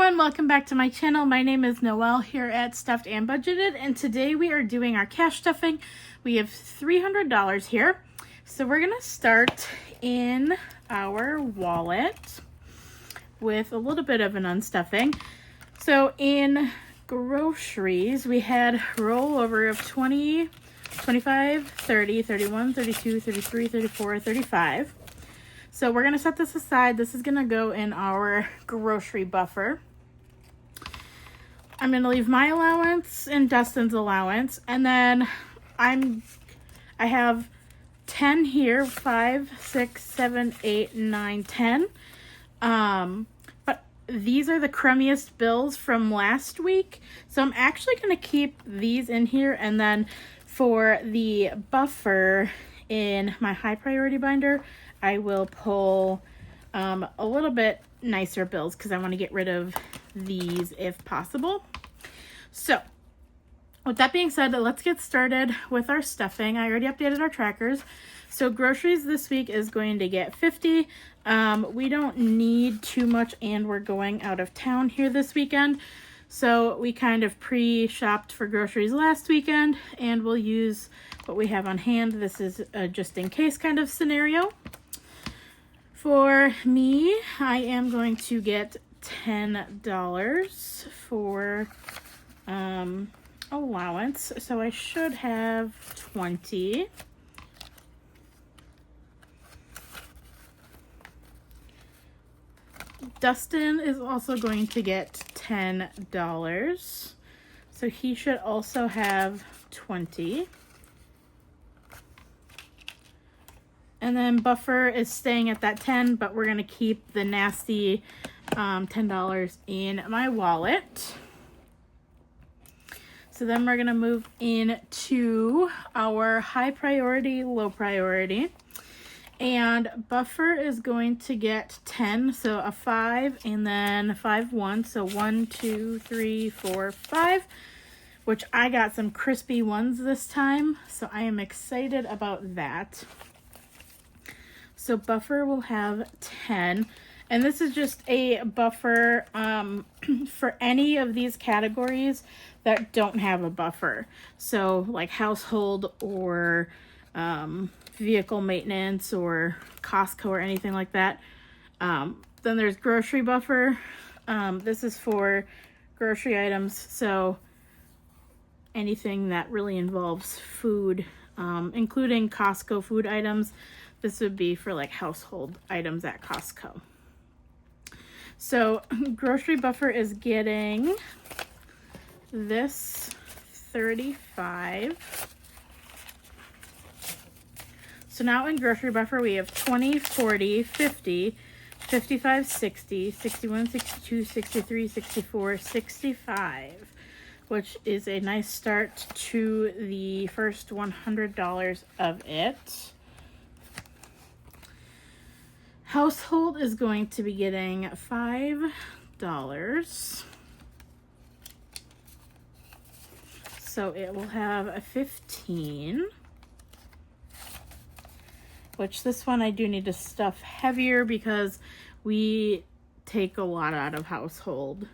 everyone, welcome back to my channel. My name is Noelle here at Stuffed and Budgeted, and today we are doing our cash stuffing. We have $300 here. So we're gonna start in our wallet with a little bit of an unstuffing. So in groceries, we had rollover of 20, 25, 30, 31, 32, 33, 34, 35. So we're going to set this aside. This is going to go in our grocery buffer. I'm going to leave my allowance and Dustin's allowance. And then I have 10 here, 5, 6, 7, 8, 9, 10. But these are the crummiest bills from last week. So I'm actually going to keep these in here. And then for the buffer in my high priority binder, I will pull a little bit nicer bills because I want to get rid of these if possible. So with that being said, let's get started with our stuffing. I already updated our trackers. So groceries this week is going to get 50. We don't need too much and we're going out of town here this weekend. So we kind of pre-shopped for groceries last weekend and we'll use what we have on hand. This is a just in case kind of scenario. For me, I am going to get $10 for allowance. So I should have 20. Dustin is also going to get $10. So he should also have 20. And then buffer is staying at that 10, but we're going to keep the nasty $10 in my wallet. So then we're going to move into our high priority, low priority. And buffer is going to get 10, so a 5 and then 5, 1. So 1, 2, 3, 4, 5, which I got some crispy ones this time. So I am excited about that. So buffer will have 10, and this is just a buffer for any of these categories that don't have a buffer. So like household or vehicle maintenance or Costco or anything like that. Then there's grocery buffer. This is for grocery items, so anything that really involves food, including Costco food items. This would be for like household items at Costco. So grocery buffer is getting this 35. So now in grocery buffer we have 20, 40, 50, 55, 60, 61, 62, 63, 64, 65, which is a nice start to the first $100 of it. Household is going to be getting $5. So it will have a 15. Which this one I do need to stuff heavier because we take a lot out of household.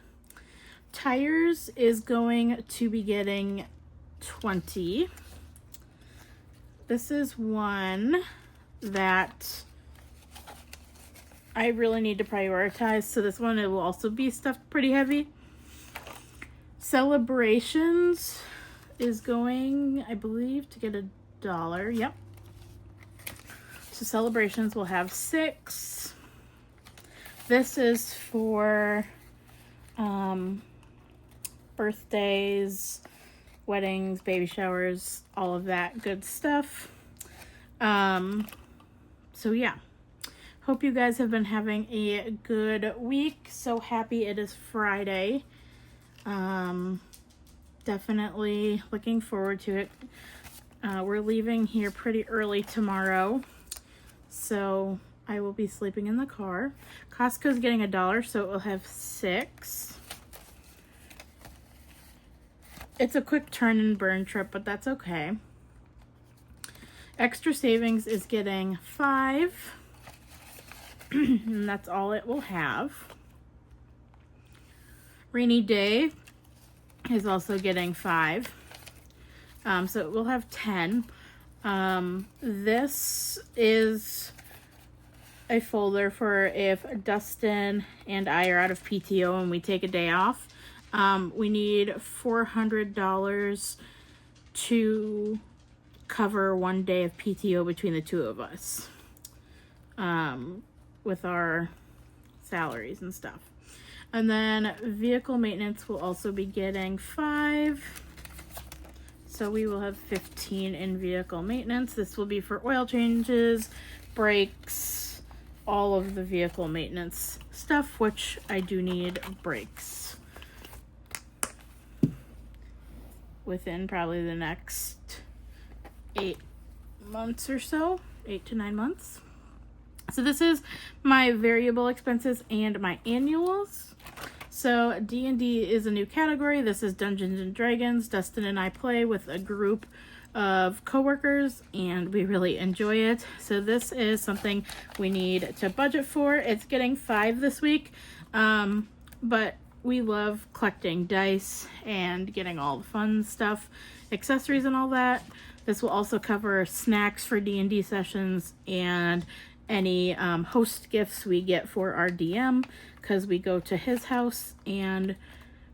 Tires is going to be getting 20. This is one that I really need to prioritize. So this one, it will also be stuffed pretty heavy. Celebrations is going, I believe, to get $1. Yep. So celebrations will have 6. This is for birthdays, weddings, baby showers, all of that good stuff. So yeah. Hope you guys have been having a good week. So happy it is Friday. Definitely looking forward to it. We're leaving here pretty early tomorrow. So I will be sleeping in the car. Costco's getting $1, so it will have 6. It's a quick turn and burn trip, but that's okay. Extra Savings is getting 5. And that's all it will have. Rainy Day is also getting 5. So we'll have 10. This is a folder for if Dustin and I are out of PTO and we take a day off. We need $400 to cover 1 day of PTO between the two of us, with our salaries and stuff. And then vehicle maintenance will also be getting 5. So we will have 15 in vehicle maintenance. This will be for oil changes, brakes, all of the vehicle maintenance stuff, which I do need brakes within probably the next 8 months or so, 8 to 9 months. So this is my variable expenses and my annuals. So D&D is a new category. This is Dungeons and Dragons. Dustin and I play with a group of coworkers and we really enjoy it. So this is something we need to budget for. It's getting 5 this week, but we love collecting dice and getting all the fun stuff, accessories and all that. This will also cover snacks for D&D sessions and any host gifts we get for our DM, because we go to his house and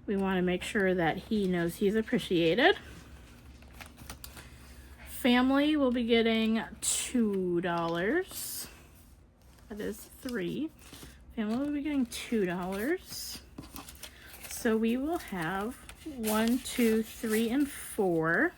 we want to make sure that he knows he's appreciated. Family will be getting $2. That is 3. Family will be getting $2. So we will have 1, 2, 3, and 4.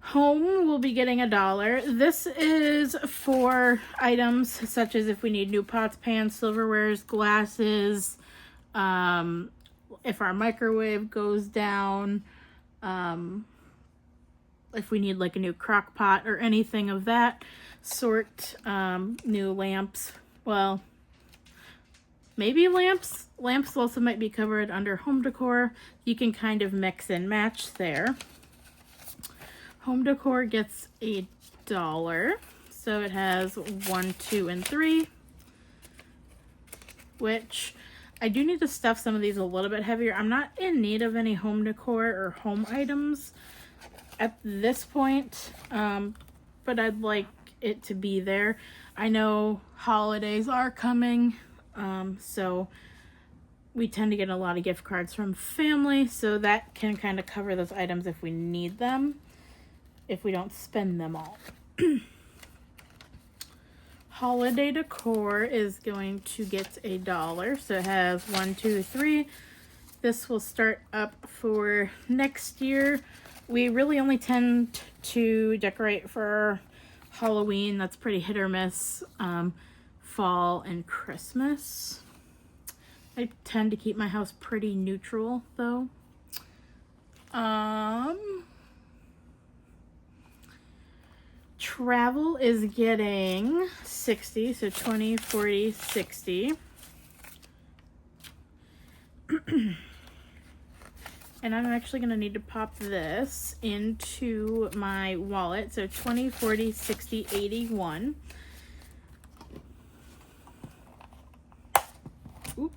Home will be getting $1. This is for items such as if we need new pots, pans, silverwares, glasses, if our microwave goes down, if we need like a new crock pot or anything of that sort, new lamps. Well, maybe lamps. Lamps also might be covered under home decor. You can kind of mix and match there. Home decor gets $1. So it has 1, 2, and 3. Which I do need to stuff some of these a little bit heavier. I'm not in need of any home decor or home items at this point. But I'd like it to be there. I know holidays are coming. So we tend to get a lot of gift cards from family. So that can kind of cover those items if we need them, if we don't spend them all. Holiday decor is going to get $1. So it has 1, 2, 3. This will start up for next year. We really only tend to decorate for Halloween. That's pretty hit or miss. Fall and Christmas. I tend to keep my house pretty neutral though. Travel is getting 60, so 20, 40, 60. And I'm actually going to need to pop this into my wallet. So 20, 40, 60, 81. Oop.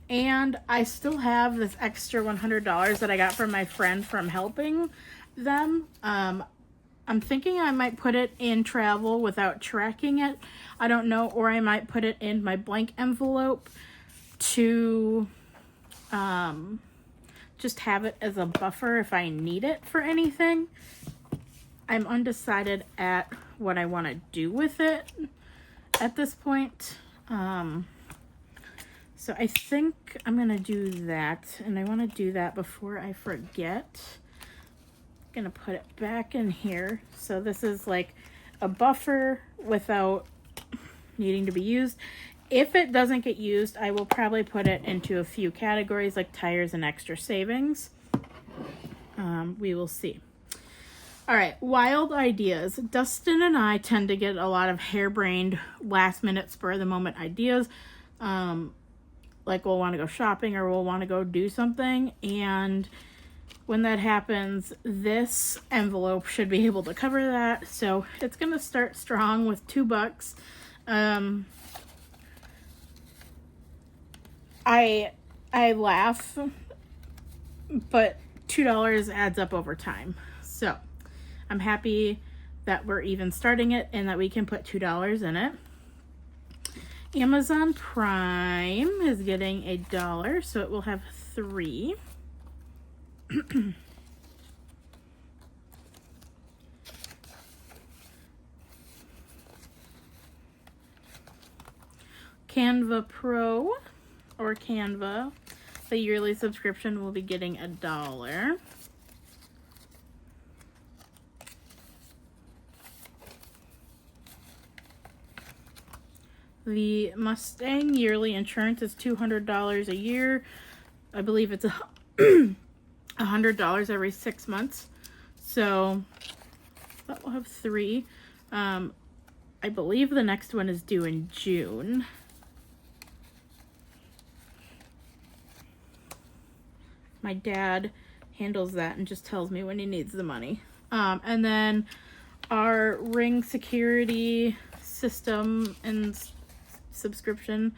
And I still have this extra $100 that I got from my friend from helping them. I'm thinking I might put it in travel without tracking it. I don't know, or I might put it in my blank envelope to just have it as a buffer if I need it for anything. I'm undecided at what I want to do with it at this point. So I think I'm going to do that, and I want to do that before I forget. I'm going to put it back in here. So this is like a buffer without needing to be used. If it doesn't get used, I will probably put it into a few categories like tires and extra savings. We will see. All right, wild ideas. Dustin and I tend to get a lot of harebrained, last-minute, spur-of-the-moment ideas. Like we'll want to go shopping or we'll want to go do something. And when that happens, this envelope should be able to cover that. So it's going to start strong with $2. I laugh, but $2 adds up over time. So I'm happy that we're even starting it and that we can put $2 in it. Amazon Prime is getting $1, so it will have 3. Canva Pro or Canva, the yearly subscription will be getting $1. The Mustang yearly insurance is $200 a year. I believe it's $100 every 6 months. So that will have 3. I believe the next one is due in June. My dad handles that and just tells me when he needs the money. And then our Ring security system and subscription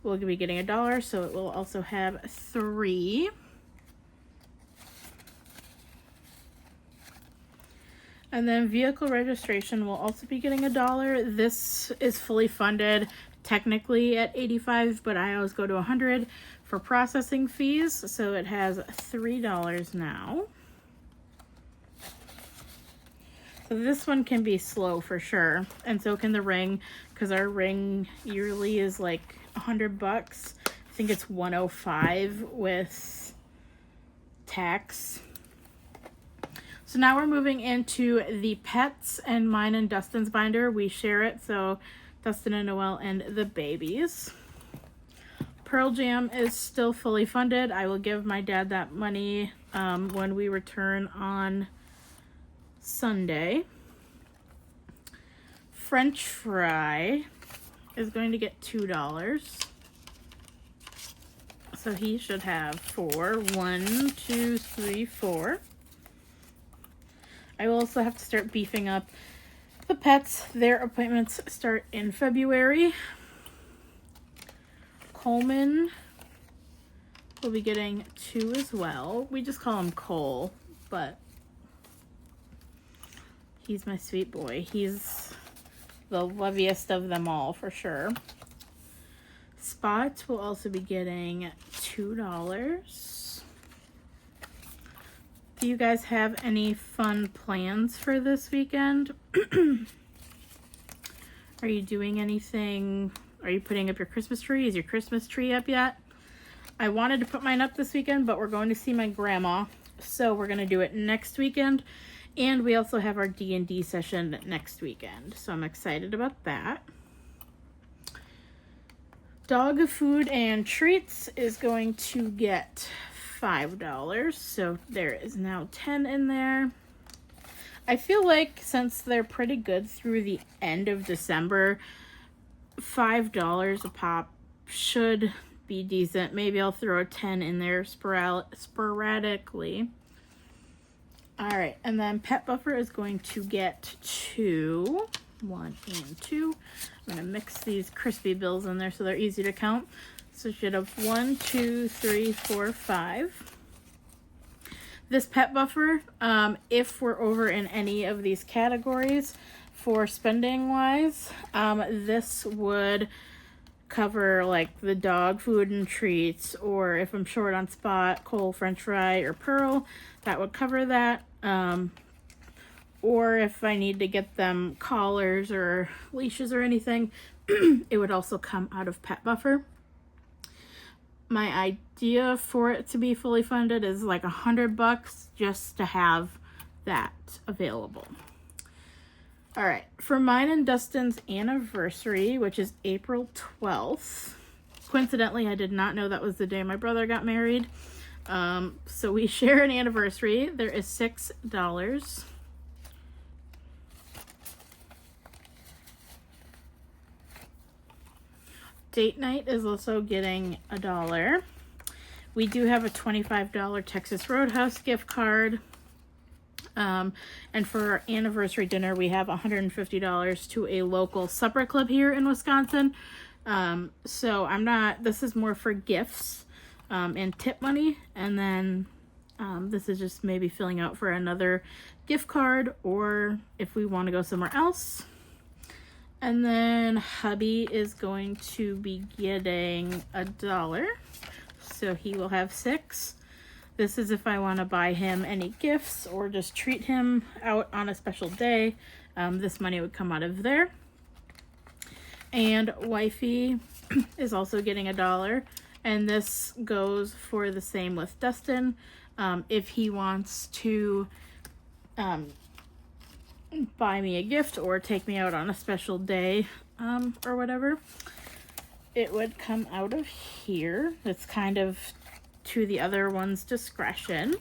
will be getting $1, so it will also have 3. And then vehicle registration will also be getting $1. This is fully funded technically at $85, but I always go to $100 for processing fees, so it has $3 now. So this one can be slow for sure, and so can the Ring, because our Ring yearly is like $100. I think it's $105 with tax. So now we're moving into the pets, and mine and Dustin's binder. We share it, so Dustin and Noelle and the babies. Pearl Jam is still fully funded. I will give my dad that money when we return on Sunday. French fry is going to get $2. So he should have 4. 1, 2, 3, 4. I will also have to start beefing up the pets. Their appointments start in February. Coleman will be getting 2 as well. We just call him Cole, but he's my sweet boy. He's the loveliest of them all for sure. Spot will also be getting $2. Do you guys have any fun plans for this weekend? Are you doing anything? Are you putting up your Christmas tree? Is your Christmas tree up yet? I wanted to put mine up this weekend, but we're going to see my grandma, so we're going to do it next weekend. And we also have our D&D session next weekend, so I'm excited about that. Dog food and treats is going to get $5, so there is now 10 in there. I feel like since they're pretty good through the end of December, $5 a pop should be decent. Maybe I'll throw a 10 in there sporadically. All right, and then Pet Buffer is going to get 2. 1 and 2. I'm going to mix these crispy bills in there so they're easy to count. So should have 1, 2, 3, 4, 5. This Pet Buffer, if we're over in any of these categories for spending wise, this would cover like the dog food and treats, or if I'm short on Spot, Cole, French fry, or Pearl, that would cover that. Or if I need to get them collars or leashes or anything, it would also come out of Pet Buffer. My idea for it to be fully funded is like $100 just to have that available. All right, for mine and Dustin's anniversary, which is April 12th. Coincidentally, I did not know that was the day my brother got married. So we share an anniversary. There is $6. Date night is also getting $1. We do have a $25 Texas Roadhouse gift card. And for our anniversary dinner, we have $150 to a local supper club here in Wisconsin. So this is more for gifts, and tip money. And then, this is just maybe filling out for another gift card, or if we want to go somewhere else. And then hubby is going to be getting $1. So he will have $6. This is if I want to buy him any gifts or just treat him out on a special day. This money would come out of there. And wifey is also getting $1. And this goes for the same with Dustin. If he wants to buy me a gift or take me out on a special day, or whatever, it would come out of here. It's kind of to the other one's discretion.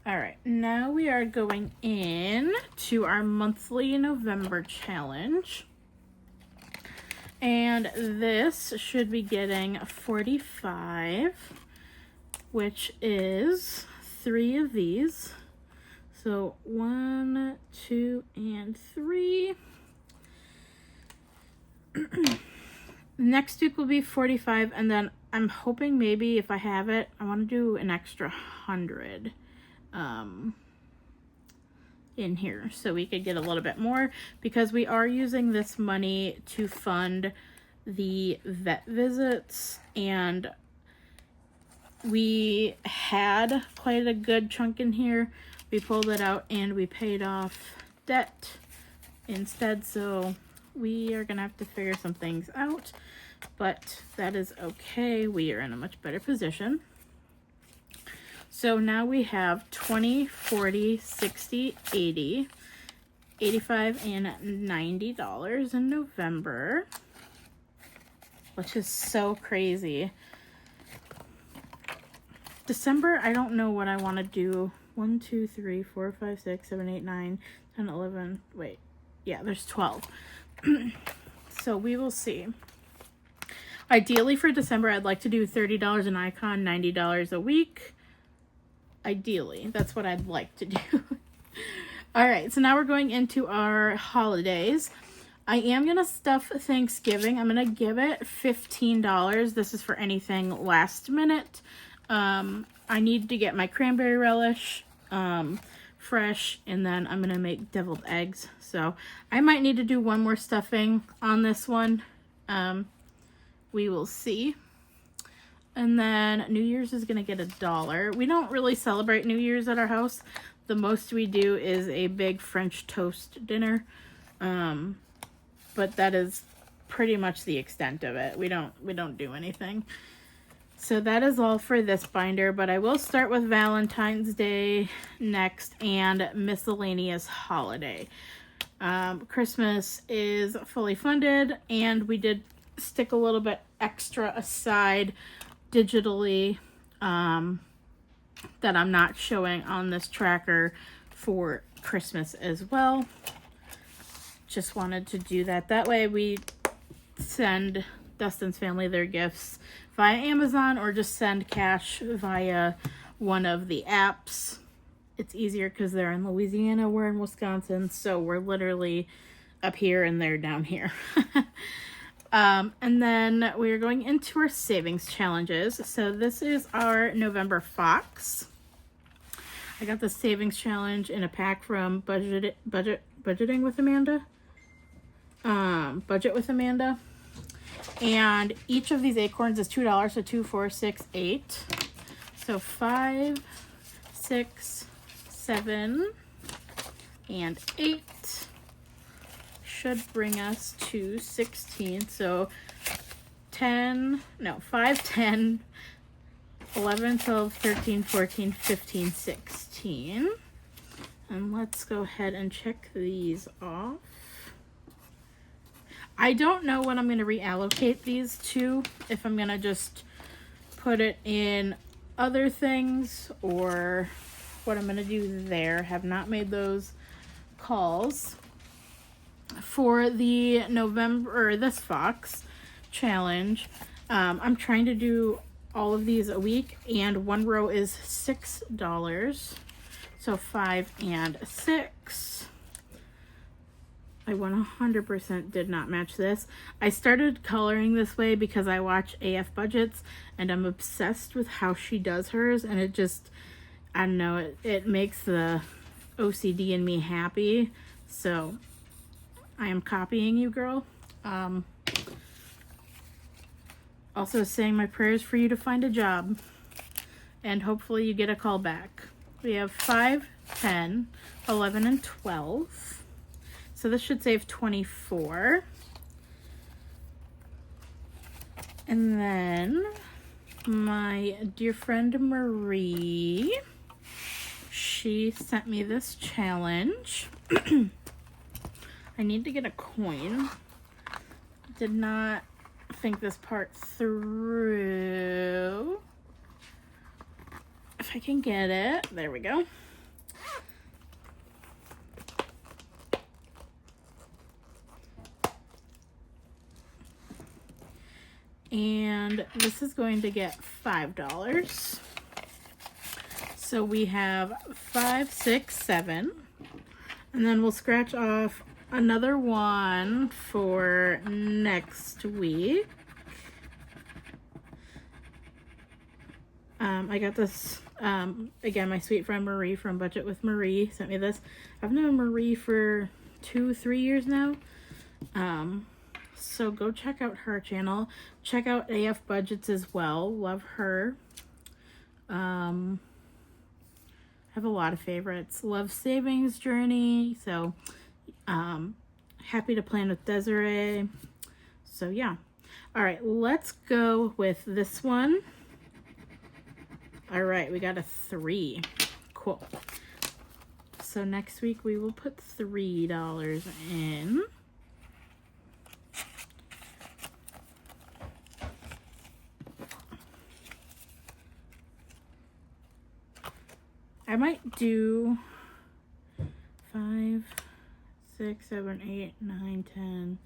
All right, now we are going in to our monthly November challenge. And this should be getting 45, which is 3 of these. So 1, 2, and 3. Next week will be 45, and then I'm hoping maybe if I have it, I want to do an extra 100 in here so we could get a little bit more, because we are using this money to fund the vet visits, and we had quite a good chunk in here. We pulled it out and we paid off debt instead, so we are gonna have to figure some things out, but that is okay. We are in a much better position. So now we have 20, 40, 60, 80, 85, and $90 in November, which is so crazy. December, I don't know what I want to do. 1, 2, 3, 4, 5, 6, 7, 8, 9, 10, 11. Wait, yeah, there's 12. So we will see. Ideally for December, I'd like to do $30 an icon, $90 a week. Ideally, that's what I'd like to do. All right, so now we're going into our holidays. I am going to stuff Thanksgiving. I'm going to give it $15. This is for anything last minute. I need to get my cranberry relish fresh, and then I'm going to make deviled eggs. So I might need to do one more stuffing on this one. We will see. And then New Year's is going to get $1. We don't really celebrate New Year's at our house. The most we do is a big French toast dinner. But that is pretty much the extent of it. We don't do anything. So that is all for this binder, but I will start with Valentine's Day next and miscellaneous holiday. Christmas is fully funded, and we did stick a little bit extra aside digitally that I'm not showing on this tracker for Christmas as well. Just wanted to do that. That way we send Dustin's family their gifts via Amazon, or just send cash via one of the apps. It's easier because they're in Louisiana, we're in Wisconsin, so we're literally up here and they're down here. And then we're going into our savings challenges. So this is our November Fox. I got the savings challenge in a pack from Budgeting with Amanda. Budget with Amanda. And each of these acorns is $2, so 2, 4, 6, 8. So 5, 6, 7, and 8 should bring us to 16. So 5, 10, 11, 12, 13, 14, 15, 16. And let's go ahead and check these off. I don't know when I'm going to reallocate these to, if I'm going to just put it in other things or what I'm going to do there. Have not made those calls for the November, or this Fox challenge. I'm trying to do all of these a week, and one row is $6. So 5 and 6. I 100% did not match this. I started coloring this way because I watch AF Budgets and I'm obsessed with how she does hers, and it just, I don't know, it makes the OCD in me happy. So I am copying you, girl. Also saying my prayers for you to find a job, and hopefully you get a call back. We have 5, 10, 11, and 12. So this should save 24. And then my dear friend Marie, she sent me this challenge. I need to get a coin. Did not think this part through. If I can get it. There we go. And this is going to get $5. So we have 5, 6, 7. And then we'll scratch off another one for next week. I got this, again, my sweet friend Marie from Budget with Marie sent me this. I've known Marie for 2-3 years now. So go check out her channel. Check out AF Budgets as well. Love her. I have a lot of favorites. Love Savings Journey. So happy to plan with Desiree. So yeah. All right, let's go with this one. All right, we got a 3. Cool. So next week we will put $3 in. I might do 5, 6, 7, 8, 9, 10.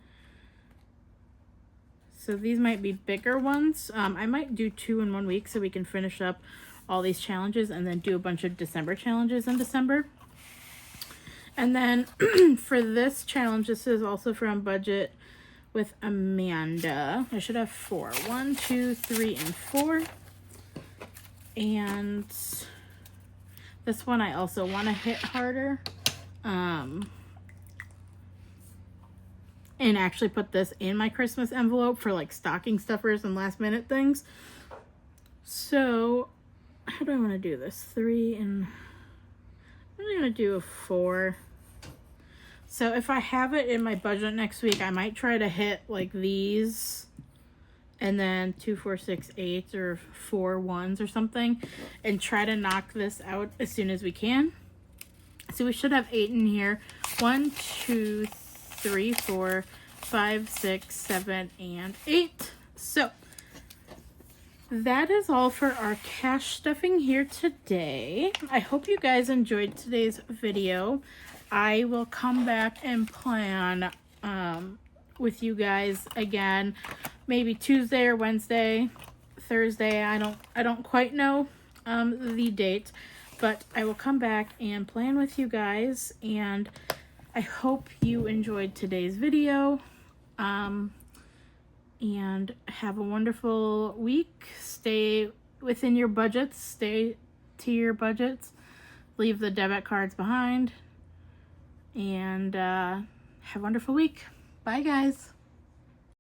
So these might be bigger ones. I might do 2 in 1 week so we can finish up all these challenges and then do a bunch of December challenges in December. And then for this challenge, this is also from Budget with Amanda. I should have 4. 1, 2, 3, and 4. And this one I also want to hit harder. And actually put this in my Christmas envelope for like stocking stuffers and last minute things. So how do I want to do this? 3 and I'm going to do a 4. So if I have it in my budget next week, I might try to hit like these and then 2, 4, 6, 8 or 4 1s or something and try to knock this out as soon as we can. So we should have 8 in here. 1, 2, 3, 4, 5, 6, 7, and 8. So that is all for our cash stuffing here today. I hope you guys enjoyed today's video. I will come back and plan with you guys again, maybe Tuesday or Wednesday, Thursday. I don't quite know the date, but I will come back and plan with you guys, and I hope you enjoyed today's video. And have a wonderful week. Stay within your budgets. Stay to your budgets. Leave the debit cards behind. And have a wonderful week. Bye, guys.